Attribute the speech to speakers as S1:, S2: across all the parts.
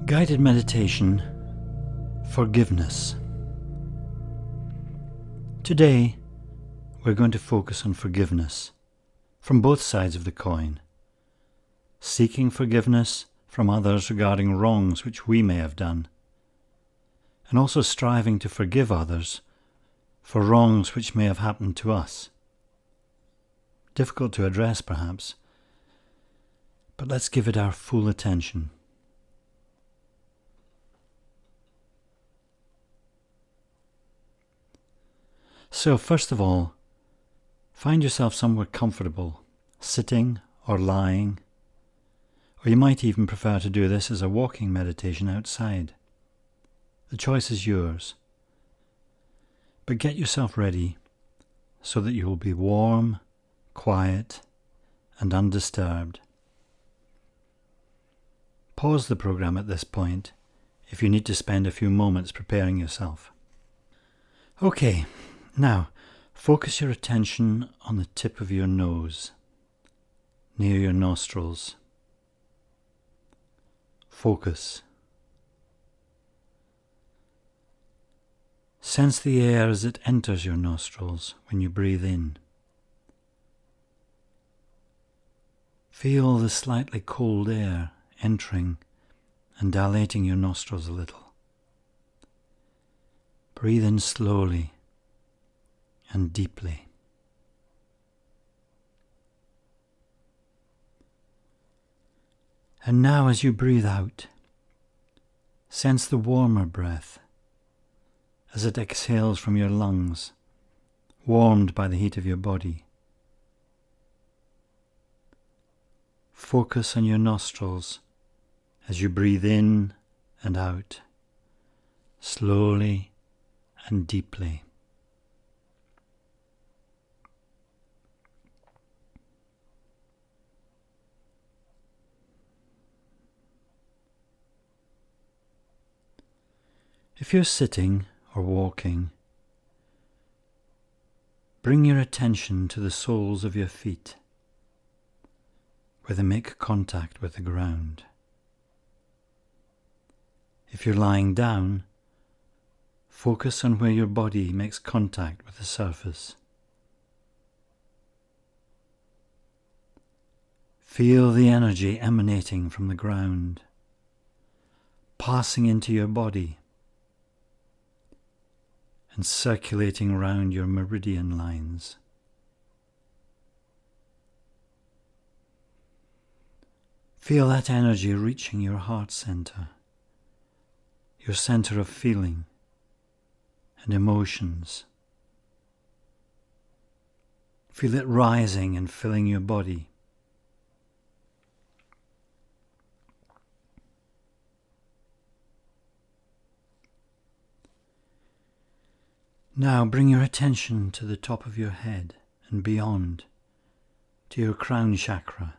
S1: Guided meditation, forgiveness. Today, we're going to focus on forgiveness from both sides of the coin, seeking forgiveness from others regarding wrongs which we may have done, and also striving to forgive others for wrongs which may have happened to us. Difficult to address, perhaps, but let's give it our full attention. So, first of all, find yourself somewhere comfortable, sitting or lying, or you might even prefer to do this as a walking meditation outside. The choice is yours. But get yourself ready so that you will be warm, quiet, and undisturbed. Pause the program at this point if you need to spend a few moments preparing yourself. Okay. Now, focus your attention on the tip of your nose, near your nostrils. Focus. Sense the air as it enters your nostrils when you breathe in. Feel the slightly cold air entering and dilating your nostrils a little. Breathe in slowly and deeply. And now as you breathe out, sense the warmer breath as it exhales from your lungs, warmed by the heat of your body. Focus on your nostrils as you breathe in and out, slowly and deeply. If you're sitting or walking, bring your attention to the soles of your feet, where they make contact with the ground. If you're lying down, focus on where your body makes contact with the surface. Feel the energy emanating from the ground, passing into your body, and circulating around your meridian lines. Feel that energy reaching your heart center, your center of feeling and emotions. Feel it rising and filling your body. Now bring your attention to the top of your head and beyond, to your crown chakra.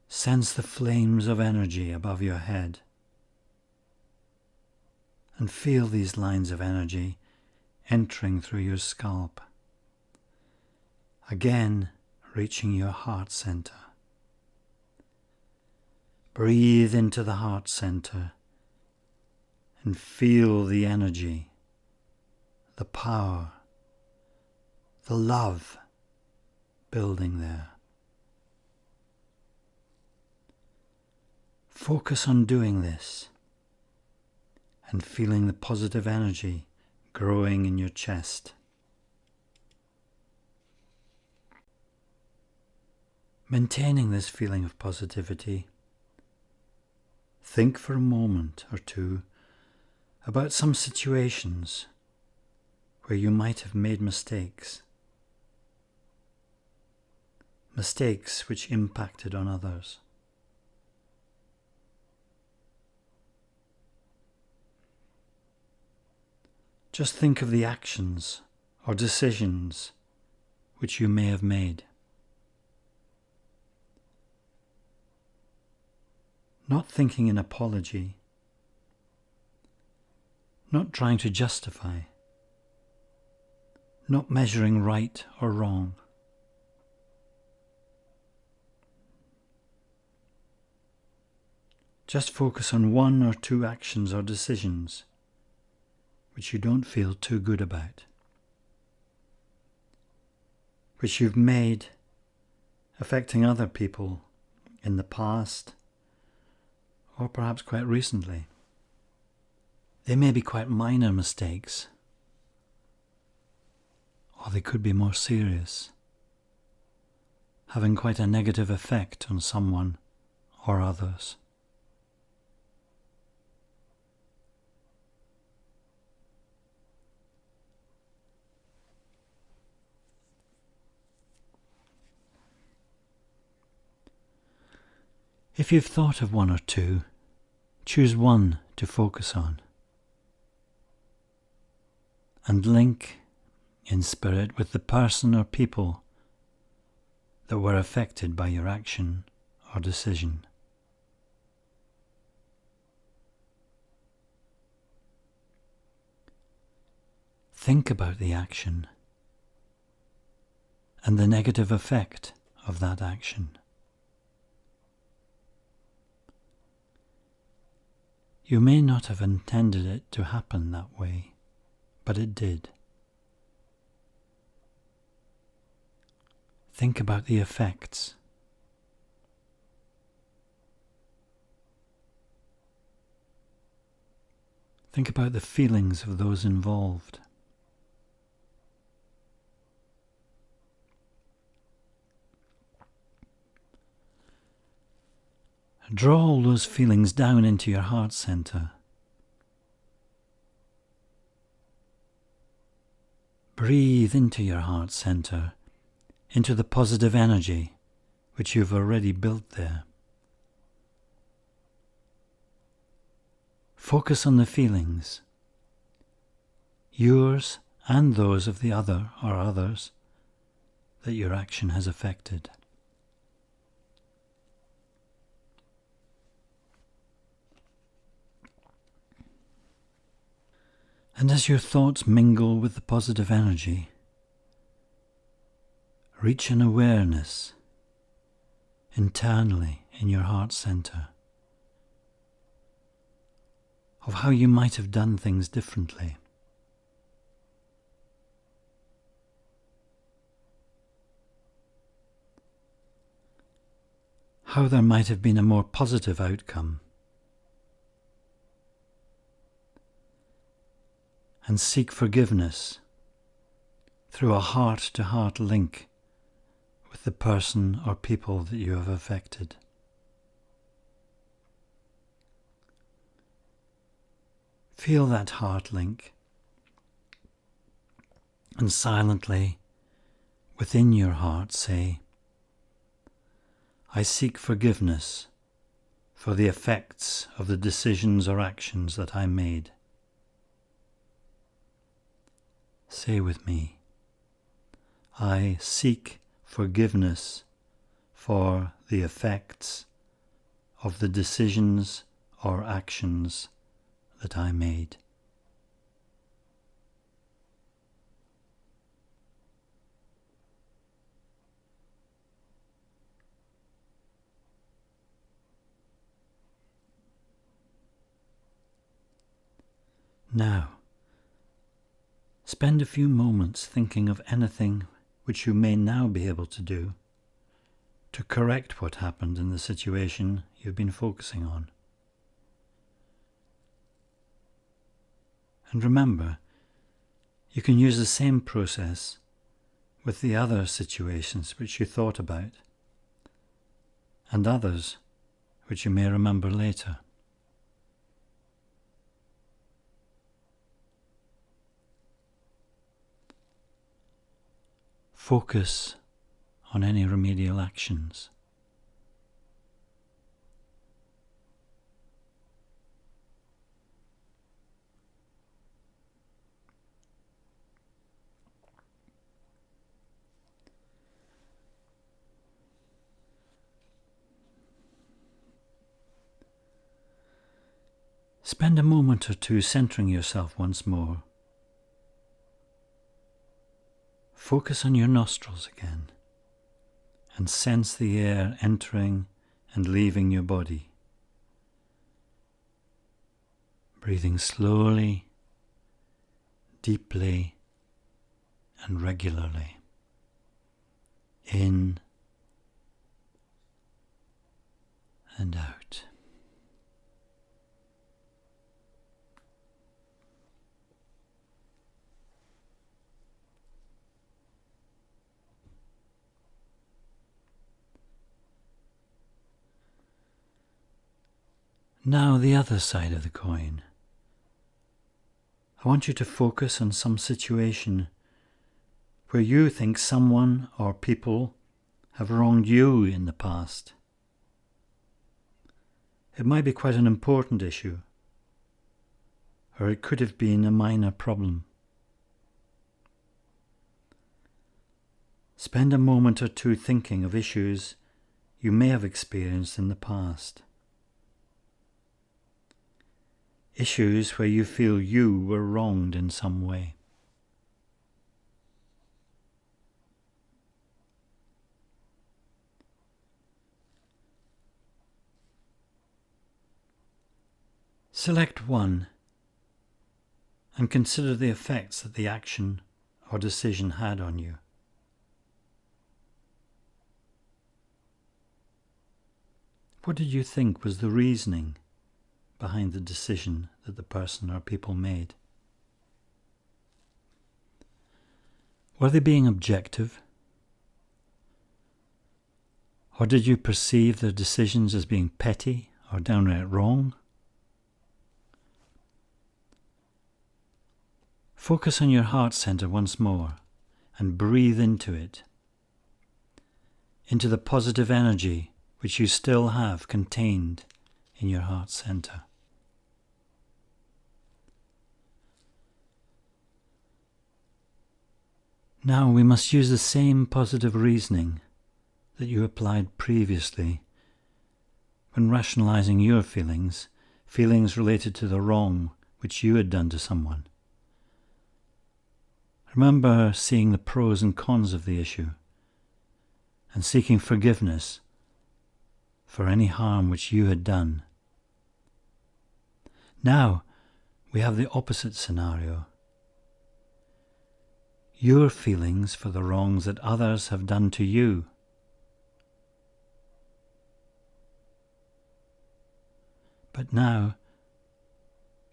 S1: Sense the flames of energy above your head and feel these lines of energy entering through your scalp, again reaching your heart center. Breathe into the heart center and feel the energy, the power, the love building there. Focus on doing this and feeling the positive energy growing in your chest. Maintaining this feeling of positivity, think for a moment or two about some situations where you might have made mistakes which impacted on others. Just think of the actions or decisions which you may have made. Not thinking an apology, not trying to justify, not measuring right or wrong. Just focus on one or two actions or decisions which you don't feel too good about, which you've made affecting other people in the past or perhaps quite recently. They may be quite minor mistakes, or they could be more serious, having quite a negative effect on someone or others. If you've thought of one or two, choose one to focus on and link in spirit with the person or people that were affected by your action or decision. Think about the action and the negative effect of that action. You may not have intended it to happen that way, but it did. Think about the effects. Think about the feelings of those involved. Draw all those feelings down into your heart center. Breathe into your heart center, into the positive energy which you've already built there. Focus on the feelings, yours and those of the other or others that your action has affected. And as your thoughts mingle with the positive energy, reach an awareness internally in your heart center of how you might have done things differently. How there might have been a more positive outcome. And seek forgiveness through a heart-to-heart link with the person or people that you have affected. Feel that heart link and silently within your heart say, I seek forgiveness for the effects of the decisions or actions that I made. Say with me, I seek forgiveness for the effects of the decisions or actions that I made. Now, spend a few moments thinking of anything which you may now be able to do to correct what happened in the situation you've been focusing on. And remember, you can use the same process with the other situations which you thought about and others which you may remember later. Focus on any remedial actions. Spend a moment or two centering yourself once more. Focus on your nostrils again and sense the air entering and leaving your body. Breathing slowly, deeply, and regularly. In and out. Now the other side of the coin. I want you to focus on some situation where you think someone or people have wronged you in the past. It might be quite an important issue, or it could have been a minor problem. Spend a moment or two thinking of issues you may have experienced in the past. Issues where you feel you were wronged in some way. Select one and consider the effects that the action or decision had on you. What did you think was the reasoning behind the decision that the person or people made? Were they being objective? Or did you perceive their decisions as being petty or downright wrong? Focus on your heart center once more and breathe into it, into the positive energy which you still have contained in your heart center. Now we must use the same positive reasoning that you applied previously when rationalizing your feelings related to the wrong which you had done to someone. Remember seeing the pros and cons of the issue and seeking forgiveness for any harm which you had done. Now we have the opposite scenario. Your feelings for the wrongs that others have done to you. But now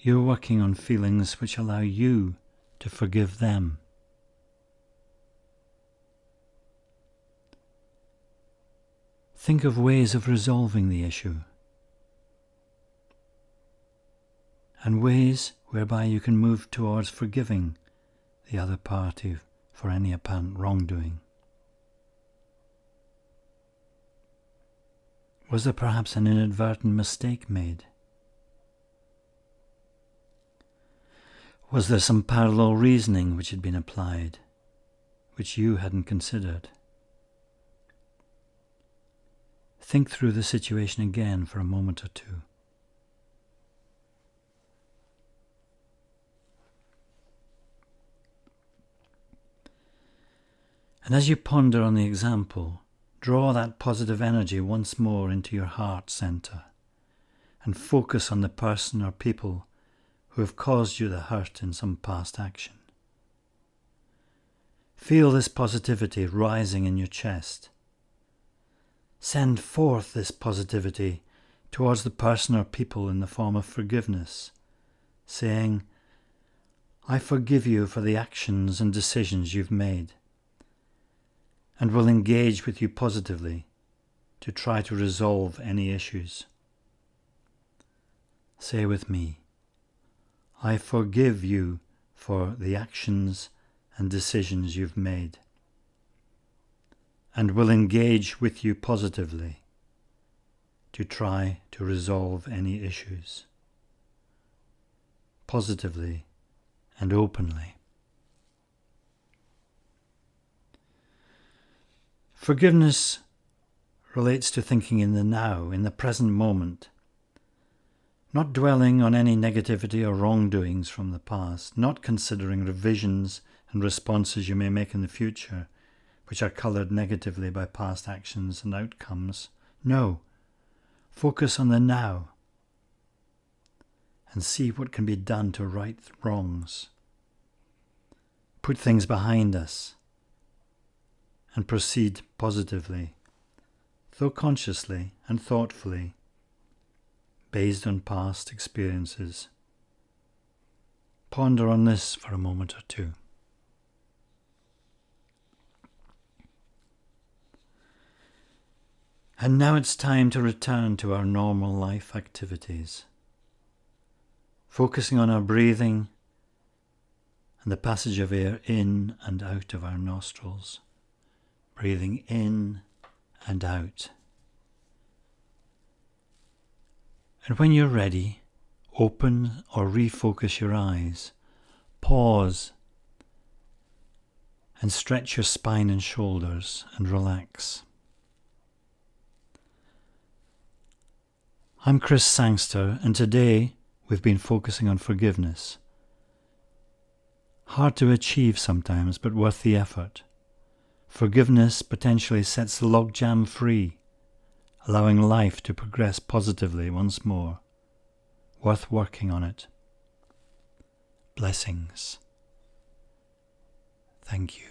S1: you're working on feelings which allow you to forgive them. Think of ways of resolving the issue and ways whereby you can move towards forgiving the other party for any apparent wrongdoing. Was there perhaps an inadvertent mistake made? Was there some parallel reasoning which had been applied, which you hadn't considered? Think through the situation again for a moment or two. And as you ponder on the example, draw that positive energy once more into your heart center and focus on the person or people who have caused you the hurt in some past action. Feel this positivity rising in your chest. Send forth this positivity towards the person or people in the form of forgiveness, saying, I forgive you for the actions and decisions you've made, and will engage with you positively to try to resolve any issues. Say with me, I forgive you for the actions and decisions you've made, and will engage with you positively to try to resolve any issues, positively and openly. Forgiveness relates to thinking in the now, in the present moment, not dwelling on any negativity or wrongdoings from the past, not considering revisions and responses you may make in the future, which are coloured negatively by past actions and outcomes. No, focus on the now and see what can be done to right wrongs. Put things behind us and proceed positively, though consciously and thoughtfully, based on past experiences. Ponder on this for a moment or two. And now it's time to return to our normal life activities, focusing on our breathing and the passage of air in and out of our nostrils. Breathing in and out. And when you're ready, open or refocus your eyes. Pause and stretch your spine and shoulders and relax. I'm Chris Sangster, and today we've been focusing on forgiveness. Hard to achieve sometimes, but worth the effort. Forgiveness potentially sets the logjam free, allowing life to progress positively once more. Worth working on it. Blessings. Thank you.